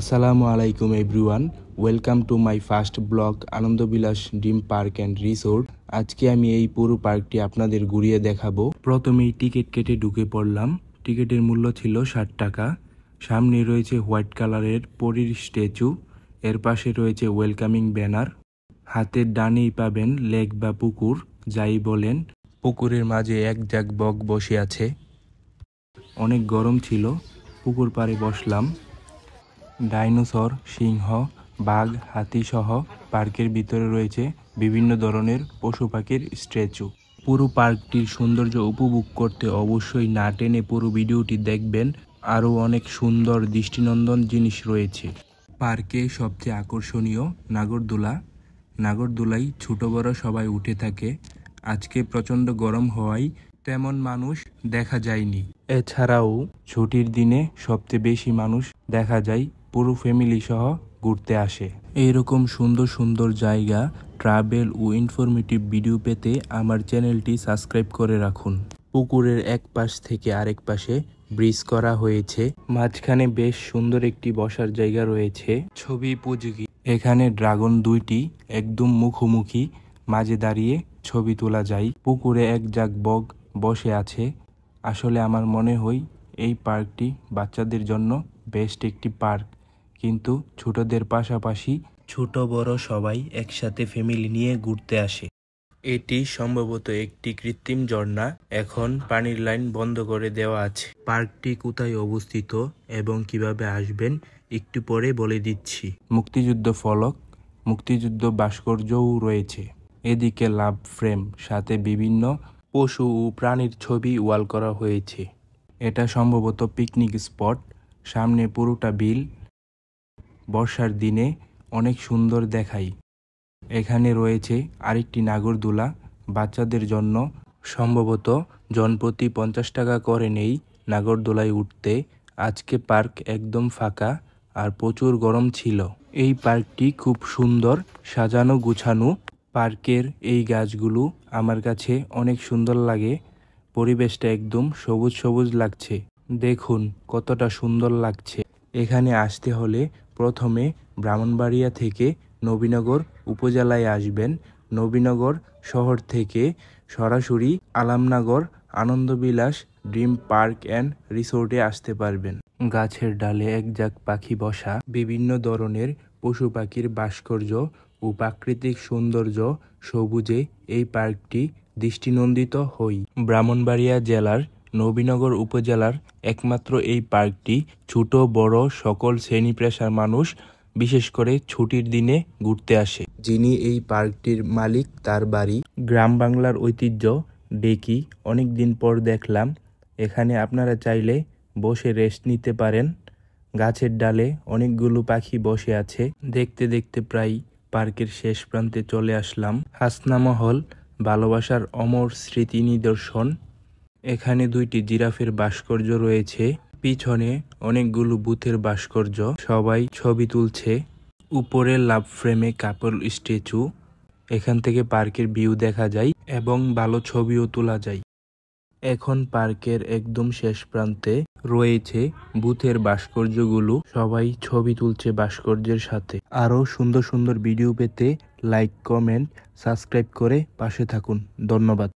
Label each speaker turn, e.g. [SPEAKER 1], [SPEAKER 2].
[SPEAKER 1] আসসালামু আলাইকুম everyone, welcome to my first blog Anandabilas dream park and resort. আজকে আমি এই পুরো পার্কটি আপনাদের ঘুরিয়ে দেখাবো। প্রথমেই টিকিট কেটে ঢুকে পড়লাম। টিকিটের মূল্য ছিল 60 টাকা। সামনে রয়েছে হোয়াইট কালারের পরীর স্ট্যাচু, এর পাশে রয়েছে ওয়েলকামিং ব্যানার। হাতের ডানেই পাবেন লেক বা পুকুর, যাই বলেন। পুকুরের মাঝে এক ঝাঁক বক বসে আছে। অনেক গরম ছিল, পুকুর পাড়ে বসলাম। ডাইনোসর, সিংহ, বাঘ, হাতি সহ পার্কের ভিতরে রয়েছে বিভিন্ন ধরনের পশু পাখির স্ট্যাচু। পুরো পার্কটির সৌন্দর্য উপভোগ করতে অবশ্যই না টেনে পুরো ভিডিওটি দেখবেন। আরও অনেক সুন্দর দৃষ্টিনন্দন জিনিস রয়েছে। পার্কে সবচেয়ে আকর্ষণীয় নাগরদোলা। নাগরদোলায় ছোট বড় সবাই উঠে থাকে। আজকে প্রচণ্ড গরম হওয়ায় তেমন মানুষ দেখা যায়নি। এছাড়াও ছুটির দিনে সবচেয়ে বেশি মানুষ দেখা যায় পুরো ফ্যামিলি সহ ঘুরতে আসে। এইরকম সুন্দর সুন্দর জায়গা, ট্রাভেল ও ইনফরমেটিভ ভিডিও পেতে আমার চ্যানেলটি সাবস্ক্রাইব করে রাখুন। পুকুরের এক পাশ থেকে আরেক পাশে ব্রিজ করা হয়েছে। মাঝখানে বেশ সুন্দর একটি বসার জায়গা রয়েছে, ছবি উপযোগী। এখানে ড্রাগন দুইটি একদম মুখোমুখি, মাঝে দাঁড়িয়ে ছবি তোলা যায়। পুকুরে এক ঝাঁক বক বসে আছে। আসলে আমার মনে হয় এই পার্কটি বাচ্চাদের জন্য বেস্ট একটি পার্ক, কিন্তু ছোটদের পাশাপাশি ছোট বড় সবাই একসাথে ফ্যামিলি নিয়ে ঘুরতে আসে। এটি সম্ভবত একটি কৃত্রিম ঝর্ণা। এখন পানির লাইন বন্ধ করে দেওয়া আছে। পার্কটি কোথায় অবস্থিত এবং কিভাবে আসবেন একটু পরে বলে দিচ্ছি। মুক্তিযুদ্ধ ফলক, মুক্তিযুদ্ধ ভাস্কর্যও রয়েছে। এদিকে লাভ ফ্রেম, সাথে বিভিন্ন পশু ও প্রাণীর ছবি ওয়াল করা হয়েছে। এটা সম্ভবত পিকনিক স্পট। সামনে পুরোটা বিল, বর্ষার দিনে অনেক সুন্দর দেখায়। এখানে রয়েছে আরেকটি নাগরদোলা বাচ্চাদের জন্য। সম্ভবত জনপ্রতি 50 টাকা করে নেই নাগরদোলায় উঠতে। আজকে পার্ক একদম ফাঁকা আর প্রচুর গরম ছিল। এই পার্কটি খুব সুন্দর সাজানো গুছানো। পার্কের এই গাছগুলো আমার কাছে অনেক সুন্দর লাগে। পরিবেশটা একদম সবুজ সবুজ লাগছে। দেখুন কতটা সুন্দর লাগছে। এখানে আসতে হলে প্রথমে ব্রাহ্মণবাড়িয়া থেকে নবীনগর উপজেলায় আসবেন। নবীনগর শহর থেকে সরাসরি আলমনগর আনন্দবিলাস ড্রিম পার্ক অ্যান্ড রিসোর্টে আসতে পারবেন। গাছের ডালে এক ঝাঁক পাখি বসা, বিভিন্ন ধরনের পশু পাখির ভাস্কর্য ও প্রাকৃতিক সৌন্দর্য সবুজে এই পার্কটি দৃষ্টিনন্দিত হয়। ব্রাহ্মণবাড়িয়া জেলার নবীনগর উপজেলার একমাত্র এই পার্কটি ছোট বড় সকল শ্রেণী পেশার মানুষ বিশেষ করে ছুটির দিনে ঘুরতে আসে। যিনি এই পার্কটির মালিক, তার বাড়ি। গ্রাম বাংলার ঐতিহ্য ডেকি অনেক দিন পর দেখলাম। এখানে আপনারা চাইলে বসে রেস্ট নিতে পারেন। গাছের ডালে অনেকগুলো পাখি বসে আছে। দেখতে দেখতে প্রায় পার্কের শেষ প্রান্তে চলে আসলাম। হাসনা মহল, ভালোবাসার অমর স্মৃতি নিদর্শন। এখানে দুইটি জিরাফের ভাস্কর্য রয়েছে। পিছনে অনেকগুলো ভূতের ভাস্কর্য, সবাই ছবি তুলছে। উপরে লাভ ফ্রেমে কাপল স্ট্যাচু। এখান থেকে পার্কের ভিউ দেখা যায় এবং ভালো ছবিও তোলা যায়। এখন পার্কের একদম শেষ প্রান্তে রয়েছে ভূতের ভাস্কর্যগুলো। সবাই ছবি তুলছে ভাস্কর্যের সাথে। আরও সুন্দর সুন্দর ভিডিও পেতে লাইক, কমেন্ট, সাবস্ক্রাইব করে পাশে থাকুন। ধন্যবাদ।